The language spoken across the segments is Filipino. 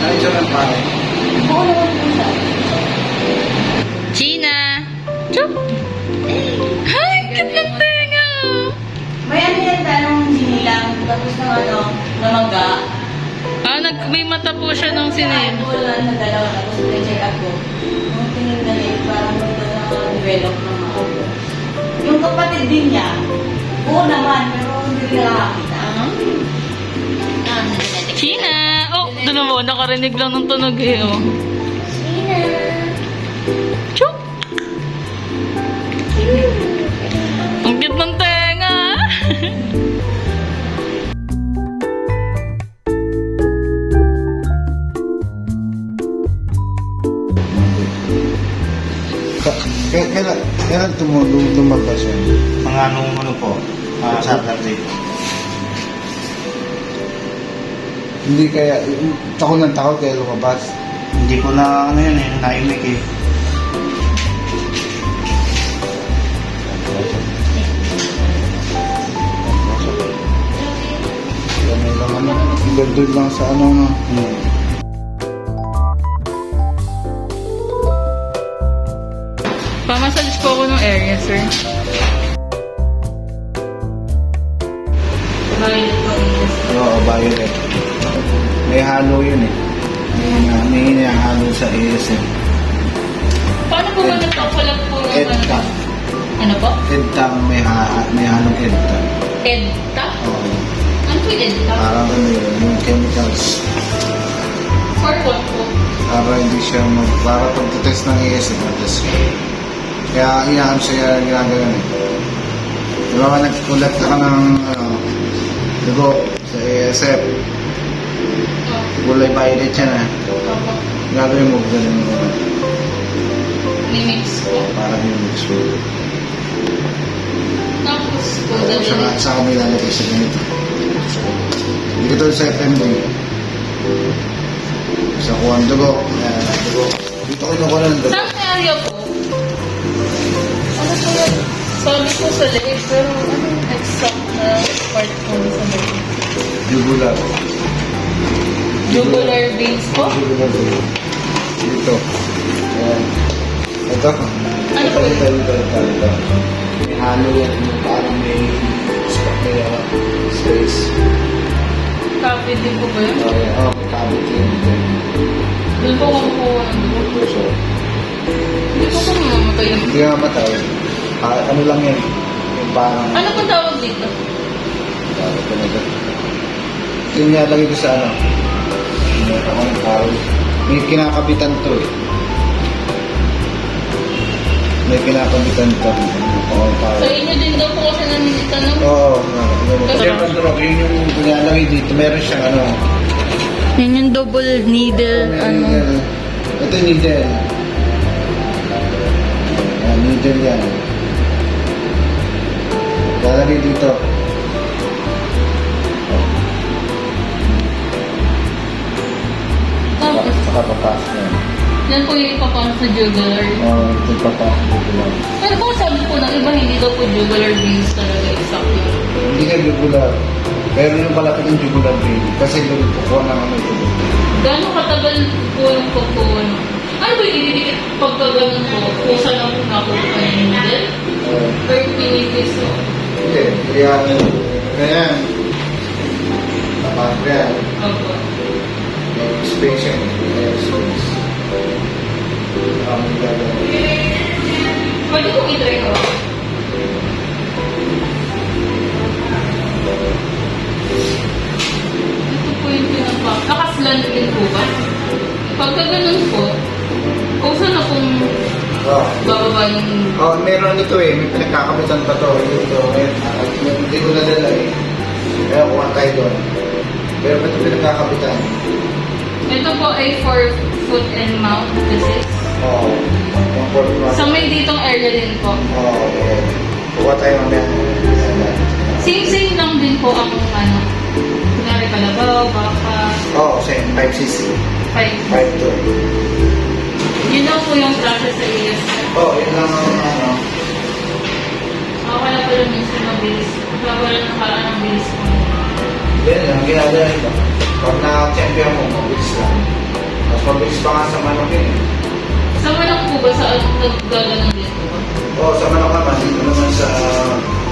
Ay, siya lang pare. Oo naman po siya. Gina! Chop! Hi! Cute ng tenga! May ano yan tanong sinilang, tapos ng ano, namaga. Ah, may mata po siya nung sinin. Wala na dalawa, tapos na-check up ko. Nung tingin na rin, parang may na-develop ng mga ako. Yung kapatid din niya, oo naman, pero hindi rin nakakita. Gina! Oh, doon naman. Nakarinig lang ng tunog eh. Oh. Sina! Chop! Ang cute ng tenga! Kailan lumabas yan? Mga ano po, Saturday. Hindi kaya, takot ng takot kaya lumabas. Hindi ko na ano yun eh, naimik eh. May laman na. Doon lang sa ano na. Pamasalis po ako ng area, sir. Oo, violet. May halo yun eh. May hinahalo sa ASM. Paano po ba nagpapalag po ng EDTA. Ano po? EDTA may halong EDTA. EDTA? Oo. Ano po yung EDTA? Parang ano yun, yung chemicals. For what po? Para hindi siya para pag-test ng ASM, mag-test siya. Kaya iyakan siya ginagawa eh. Di ba nag-collect ka ng dugo sa ASF, kulay violet siya na. Opo. Gagawin mo ganun mo Mimix po. para yung mix mo. Tapos po, Sa kami lalagay sa ganito. Hindi ko sa FMD. Sa kuha ng dugo. Dugo. Dito ko nakuha ng dugo. saan area po? Ano po yun? Sabi ko sa leeg, pero anong exact na part po sa leeg? Jugular. Jugular veins po? Jugular vein. Dito. Ayan. Ito. Ano po yun? Ito. May halo yan. Parang may space. Cavity din po ba yun? Okay. Oh, may cavity yun. Doon po makukuha ng dugo. So, Hindi po kung mamatay yun. hindi ka mamatay. Ano lang yan? Yung parang... Ano pong tawag dito? Yung nilalagay ko sa ano? May kinakabitan to eh. May kinakabitan to. Sa inyo din daw po kasi naninitanong. Oo. Kasi- Yun yung nilalagay dito. Meron siyang ano. Yan yung double needle, Ito yung needle. Needle yan. Lalagay dito. Tapos, Saka papasok na yan. yan po yung ipapasok sa jugular. Oo, ito papasok dito lang. Pero kung sabi po ng iba, hindi daw po jugular veins talaga exactly. Hindi ka jugular. Pero yung malapit ng jugular vein. Kasi doon kukuha na kami ito. Gano'ng katagal po yung pagkuha? Ano ba yung ididikit pagka ganun po? Kung saan ang nakuha yung needle? Or pinipis po? Hindi. Kaya tapos kaya Opo. space yan. Space. Kami gagawin. Pwede kong i-try ko. Ito po yung pinapa. Nakaslant din po ba? Pagka ganun po, kung saan akong bababa yung... Oh, meron ito eh. May pinagkakabitan pa to. Dito. Hindi ko nadala eh. Kaya kuha tayo doon. Pero ito pinagkakabitan. Ito po ay for foot and mouth disease. Oo. Yung port So may ditong area din po. Oo. Kuha tayo mamaya. Same lang din po ang ano. Kunwari kalabaw, baka, Oo, same. 5cc. 5. 5 Yun lang po yung process sa ES. Oo, yun lang ang ano. Wala pala minsan mabilis. Wala nakaraan ang bilis po. Yan lang, ginagawa nito. Pag na-champion mo, mabilis lang. Mabilis pa nga sa manok yun. Sa manok po ba sa naggaganon din po ba? Oo, sa manok naman, dito naman sa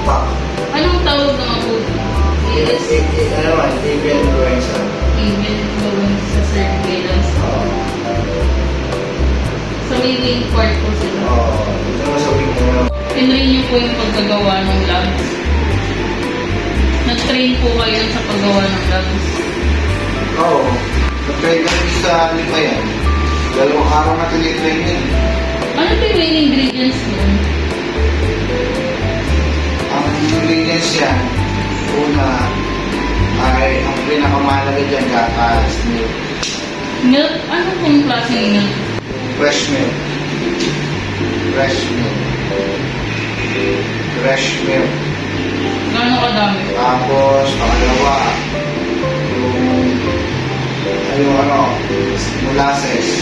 pack. Anong tawag ng po? Is Ano naman, avian influenza. email gawin sa surveillance. Oo. Sa may wing part po sila. Oo. Ito naman sa wing na yun. Tinrain niyo po yung pagkagawa ng labs. Nag-train po kayo sa paggawa ng labs. Oo. Nag-try kami sa lima yan. 2 araw na tinitrain yun. Ano po yung main ingredients nun? Ang ingredients yan, una, ay ang pinakamahalaga dyan, gatas, milk, Milk? Ano pong klaseng milk? fresh milk. Fresh milk. Fresh milk. Gaano kadami? Tapos, pangalawa, yung molasses.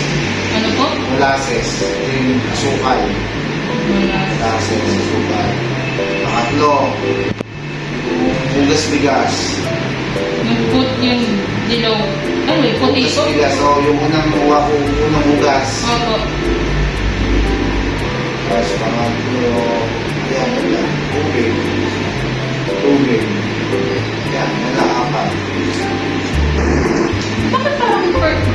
Ano po? Molasses, yung asukal. Wala. Molasses, asukal. Pangatlo, yung hugas bigas. Yung put yung dilaw. Ay, wait, puti Hugas po? bigas, o yung unang hugas. Opo. Tapos pangatlo, yan, tubig. Tubig. Yan, apat. Bakit parang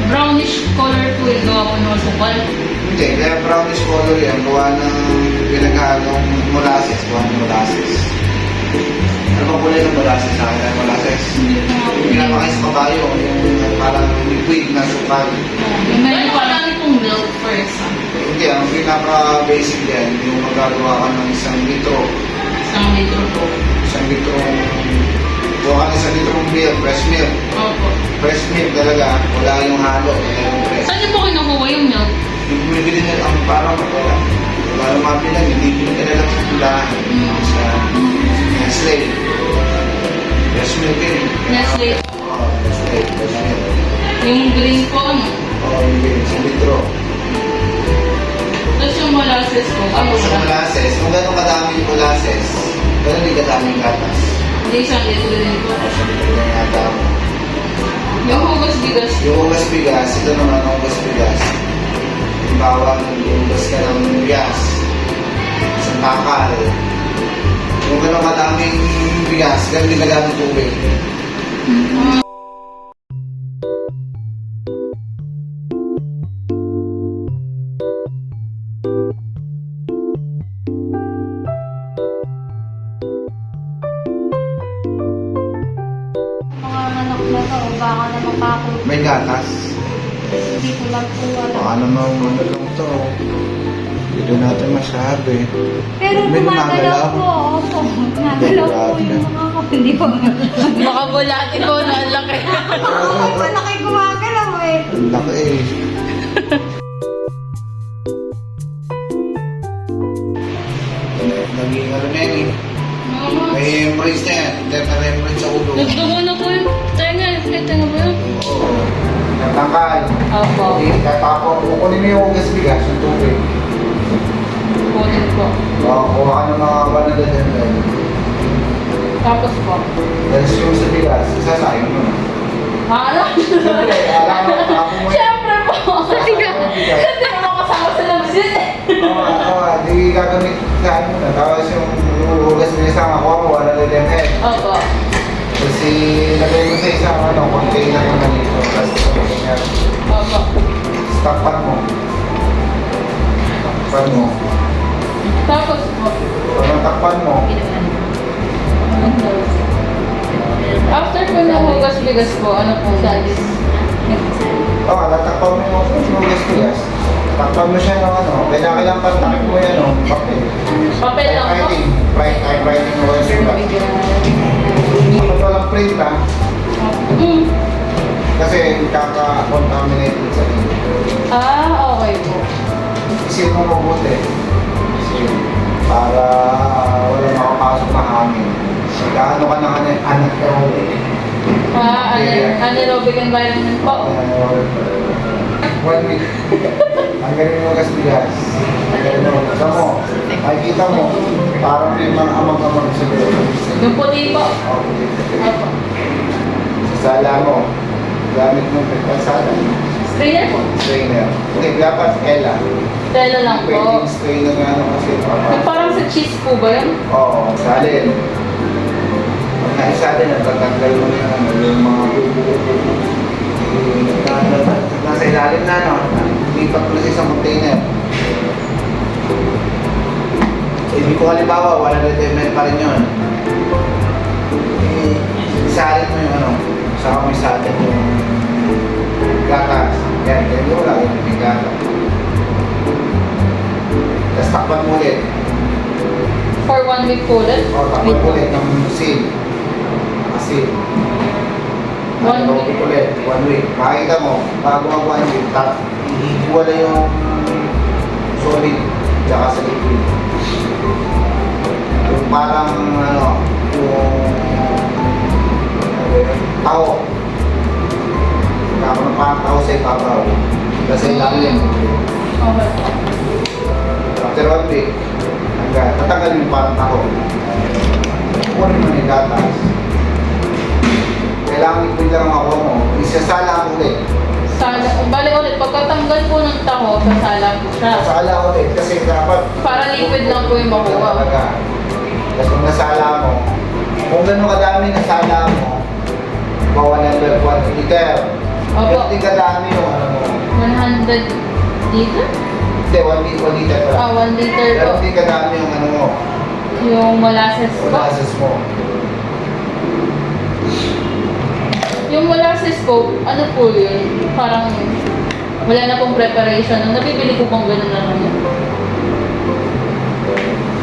brownish color po yung gawa po ng asukal? Hindi, kaya brownish color yan, gawa ng pinaghalong molasses, gawa ng molasses. Ano ba kulay ng molasses sa akin? Ang molasses? Hindi ko nga po. Pinapakain sa kabayo, yung parang liquid na sukal. Yung medyo kadami pong milk, for example. Hindi, ang pinaka-basic yan, yung magagawa ka ng 1 litro. Isang litro po. 1 litro, gawa ka ng 1 litrong milk, fresh milk. Opo. Fresh milk talaga, wala yung halo, kaya yung fresh. Saan niyo po kinukuha yung milk? Yung bumibili nila ang parang wala yung mga bilang, hindi pinili na lang sa tulahan. Sa Nestle. Fresh milk yun. Nestle. Oo, Nestle, fresh milk. Yung green po, ano? Oo, yung green, 1 litro. Tapos yung molasses po, ano Tapos sa ba? molasses, kung gano'ng kadaming molasses, gano'n din kadaming gatas. Hindi isang litro din po. Tapos yung litro na yata mo. Yung hugas bigas. Yung hugas bigas, ito naman ang hugas bigas. Halimbawa, hugas ka ng bigas, isang takal. Kung gano'ng kadaming bigas, gano'n din kadaming tubig. Mga manok na to, o baka naman kako. May gatas. Hindi ko lang po alam. Baka naman ano lang to. Hindi natin masabi. Pero May gumagalaw gumagalaw. po. Opo. Gumagalaw po yung mga ko. Hindi ko nga. Baka bulati po na ang laki. Oo, malaki gumagalaw eh. Ang laki eh. Naging ano na yan eh. May hemorrhage na yan. Hindi na hemorrhage sa ulo. Nagdugo na po yung tenga. May tenga ba yun? Oo. Natangkal. Opo. Okay, tatapon. Kukunin mo yung hugas bigas, yung tubig. Kunin po. Kuha ka ng mga banada dyan. Tapos po. Tapos yung sa bigas, sasayang mo na. Ano? Siyempre, alam mo, tapon mo yun. Siyempre po. Kasi hindi naman kasama sa labas yun eh. Oo, di gagamit sa ano na. Tapos yung hugas bigas na makuha mo, wala na din head. Opo. Kasi lagay mo sa isang container mo na dito. Tapos container. Opo. Takpan mo. Takpan mo. Tapos po. Pag natakpan mo, After po ng hugas bigas po, ano po? Salis. tatakpan mo yung hugas bigas. Takpan mo siya ng ano. Kailangan patakip mo yan o. Papel. Papel lang po. Writing mo yung sulat. Kapag walang print ha, kasi kaka-contaminated sa inyo. Okay po. Isin mo mabuti. Isin. Para wala makapasok na hangin. Magkaano ka ng anaerobic. Anaerobic environment po. 1 week. Ang galing mo gas-bigas. Ang galing mo. Sa mo, makikita mo, parang may mga amang-amang sa loob. Yung puti po. Okay. Opo. Sa sala mo, gamit mo sa sala. Trainer po. Strainer. Hindi, dapat Ella. Tela lang po. Pwedeng strainer nga ano kasi Yung parang sa cheese po ba yun? Oo, salin. Pag naisalin, natatanggal mo na yung mga nasa ilalim na, no? Lipat mo na sa isang container. Hindi ko halimbawa, 100 ml pa rin yun. Isalin mo yung ano, saka mo isalin yung gatas. Yan, ganyan mo lang yung gatas. Tapos takpan mo ulit. For 1 week po ulit? O, takpan mo ulit ng seal. Kasi, 1 week week. ulit, 1 week. Makikita mo, bago mag 1 week, iiwala yung solid tsaka sa liquid. Yung parang, ano, yung tao. Kaya ng parang tao sa ibabaw. Kasi ilalim. Okay po. After 1 week, tatanggal yung parang tao. Kunin mo yung gatas. Kailangan liquid lang ako mo. Isasala ko ulit. Bale ulit, pagkatanggal po ng taho, sasala po siya. Sasala ulit kasi dapat Para liquid lang po yung makuha. talaga. Tapos kung nasala mo, kung gano'ng kadami nasala mo, bawa ng 1 liter. Opo. Ganun din kadami yung ano mo. 100 liter? Hindi, 1 liter pala. 1 liter po. Ganun din kadami yung ano mo, Yung molasses po. molasses mo. Yung molasses po, ano po yun? Parang wala na pong preparation. Nung nabibili ko pang ganun na naman.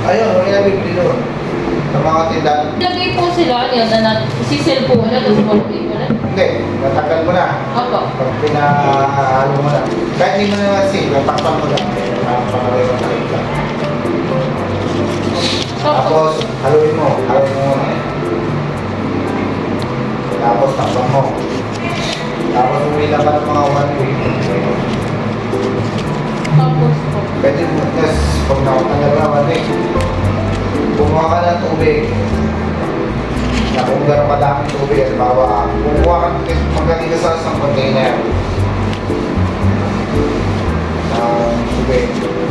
Ayun, may nabibili doon. Sa mga tindahan. Lagay po sila, yun, na sisil po ulit, tapos ballpaper ulit. Hindi, natanggal mo na. Opo. Pag pinahalo mo na. Kahit hindi mo na nasin, natakpan mo lang. Pangalay mo na. Tapos, haluin mo muna. Tapos, takpan mo. Tapos, umilang ka ng mga 1 week. Tapos po. Pwede mo, tapos, pag nakatanggal na 1 week, kumuha ka ng tubig. Na kung gano'ng kadaming tubig, at bawa, kumuha ka, magkali ka sa isang container. Tubig.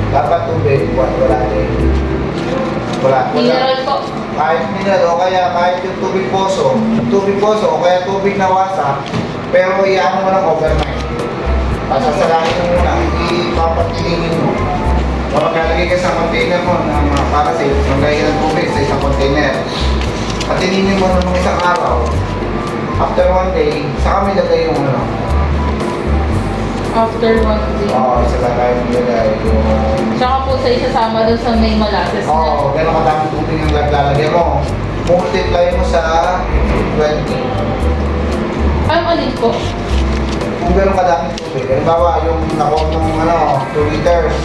Dapat tubig, wala din. Wala. Mineral po. Kahit mineral o kaya kahit yung tubig poso o kaya tubig na wasa, pero iyan mo lang overnight. Pasasalahin mo muna, ipapatilingin mo. Kapag nalagay ka sa container mo na mga para sa maglagay ng tubig sa isang container, patilingin mo ng mga isang araw. After 1 day, saka may lagay yung ano. After 1 day. Oo, isa lagay mo lagay yung... Tsaka po sa isasama doon sa may molasses na. Oo, gano'n kadaming tubig ang lalagay mo. Multiply mo sa 20. Ang alin po? Kung gano'n kadaming tubig, halimbawa yung nakuha ng 2 liters.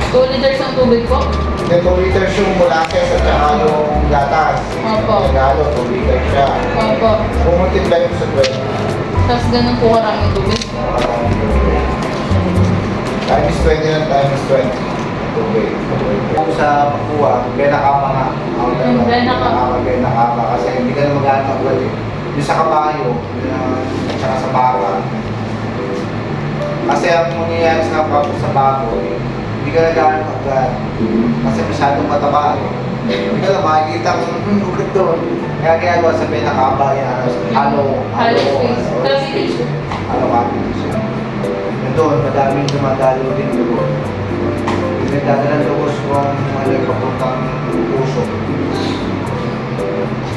2 liters ng tubig po? Yung 2 liters yung molasses at saka yung gatas. Opo. Nagalo, 2 liters siya. Opo. Kung multiply mo sa 20, Tapos ganun po karaming tubig. times 20 lang, times 20. Tubig. Kung sa pagkuha, benakapa nga. Yung benakapa. Benakapa kasi hindi ka na mag-ano agad eh. Yung sa kabayo, at saka sa baka. Kasi ang mangyayari sa baboy, hindi ka nag-ano agad. Kasi masyadong mataba eh. Hindi ka lang makikita kung ulit doon. Kaya ginagawa sa benakapa yan, halo Space. Tapos tissue. siya. Yun doon, madaming dumadalo din doon. Nagdadala ng lubos kung ano yung papuntang puso.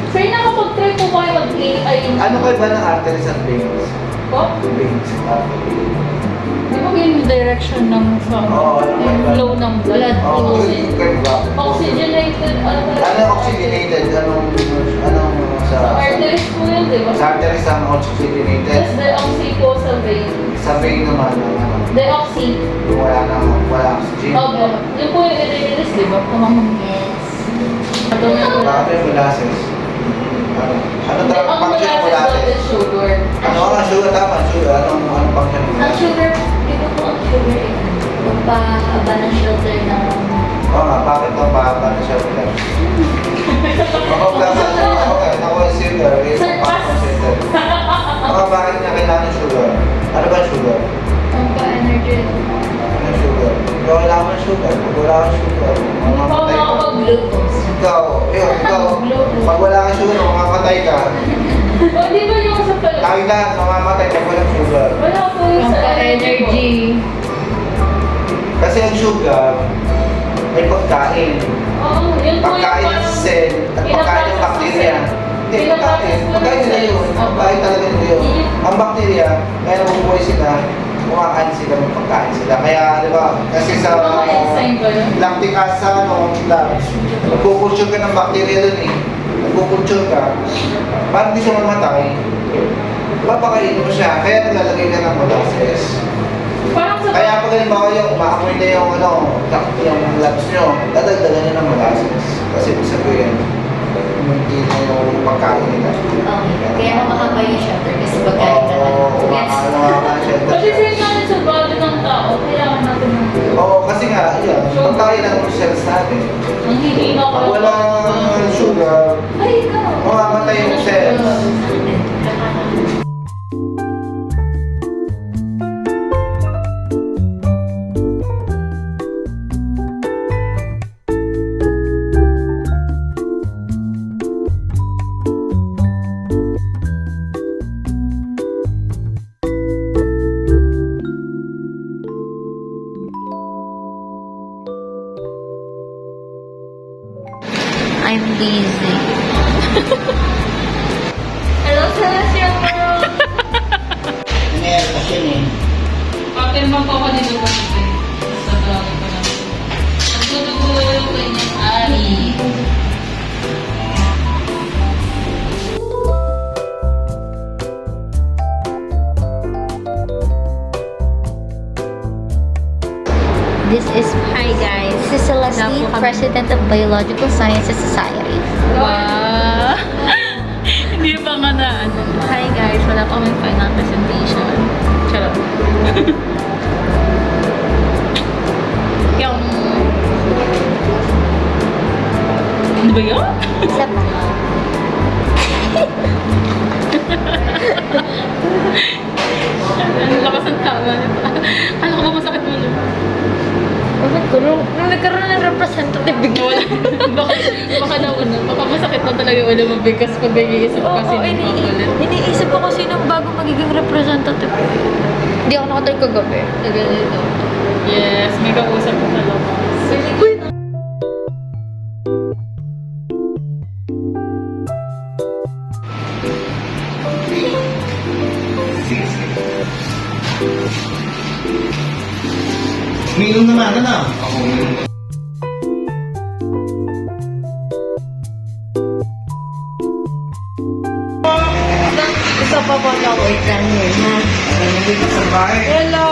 Sir, nakapag-try po kayo mag-AI? Ano kayo ba ng arteries and veins? Po? Veins, arteries. Di ba yung direction ng Oo, ano yung ba? flow ng blood? Oo, kayo ba? Oxygenated, ano ba? Ano oxygenated? Anong Sa arteries po yun, di ba? Sa arteries ang Tapos oxygenated. deoxy po sa vein. Sa vein naman, ano, Deoxy. yung wala oxygen. Opo. Yun po yung i-release, di ba? Kamamang. Yes. Ito yung Bakit yung molasses? Ano Hindi, tawag ang function ng molasses molasses? is sugar. Ano ang sugar? Tama, sugar. Anong function ng Ang molasses? sugar, dito po ang sugar eh. Magpahaba ng shelter ng... Oo nga, bakit ang mahaba na siya ulit? Okay, nakuha yung sugar. Sir, pass. Bakit niya kailangan yung sugar? Ano ba yung sugar? sugar, pag wala kang sugar, Hindi pa ako mamamatay ka. makakapag-glucose. Ikaw, pag wala kang sugar, mamamatay ka. O, di ba yung sa pala? Tayo lahat, mamamatay pag walang sugar. Wala po yung sa energy. Kasi ang sugar, may pagkain. Oo, yun po yung Pagkain ng cell at pagkain ng bacteria. Hindi, pagkain. Pagkain nila yun. Pagkain talaga nila yun. Ang bacteria, kaya nabubuhay sila, kumakain sila, may pagkain sila. Kaya, di ba, kasi sa Mga enzyme ba yun? lactic acid, labs, nagkukulture ka ng bacteria dun eh. Nagkukulture ka, para hindi siya mamatay, papakainin mo siya, kaya naglalagay ka ng molasses. Parang sa... Kaya pag halimbawa yung umaamoy na yung yung labs nyo, dadagdagan nyo ng molasses. Kasi ibig sabihin, hindi na yung pagkain nila. Okay. Kaya mahaba yung shelter kasi pagkain ka na. Oo, Yes. Kasi same natin sa body ng tao, kailangan natin ng... Oo, kasi nga, yun, pagkain ng cells natin. Ang hindi na Pag walang sugar, Ay, ikaw! mamamatay yung cells. I'm busy. Hello, Celestial World! Meron kasi yun eh. Papirman ko ako dito pa dito. Sa tawag ko lang. Ang tutugo yung kanyang ari. This is, hi guys. This is Celestine, President of Biological Sciences Society. Wow! Hindi pa nga na ano. Hi guys, wala pa kaming final presentation. Charot. Yung... Ano ba yun? Except, Ang lakas ng tawa nito. Ano ko ba masakit mo ulo? nung nagkaroon ng representative bigla. baka na ano, baka masakit na talaga yung ulo mo because pag nag-iisip ka kasi Iniisip ko kung sino bago magiging representative. Hindi ako nakatay kagabi. na ganito. Yes, may kausap ko na lang. Uminom naman, ano? Ako Ikaw pa po na wait lang yun, ha? Hello!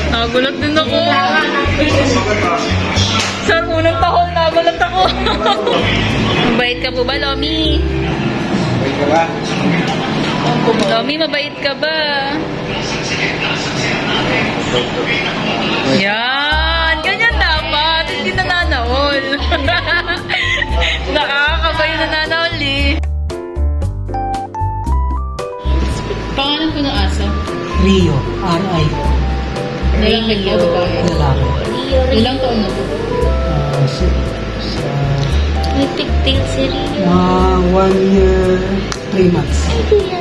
Nagulat din ako. Sir, unang tahon, nagulat ako. Mabait ka po ba, Lomi? Wait ka ba? Lomi, mabait ka ba? Yan! Ganyan dapat! Hindi nananahol. Nakakabay nananahol eh. Pangalan ko ng aso? Rio, R.I. Lalaki ko, babae. Lalaki. Ilang taon na po? Sa May pigtail si Rio. mga 1 year, 3 months. Ay, kuya.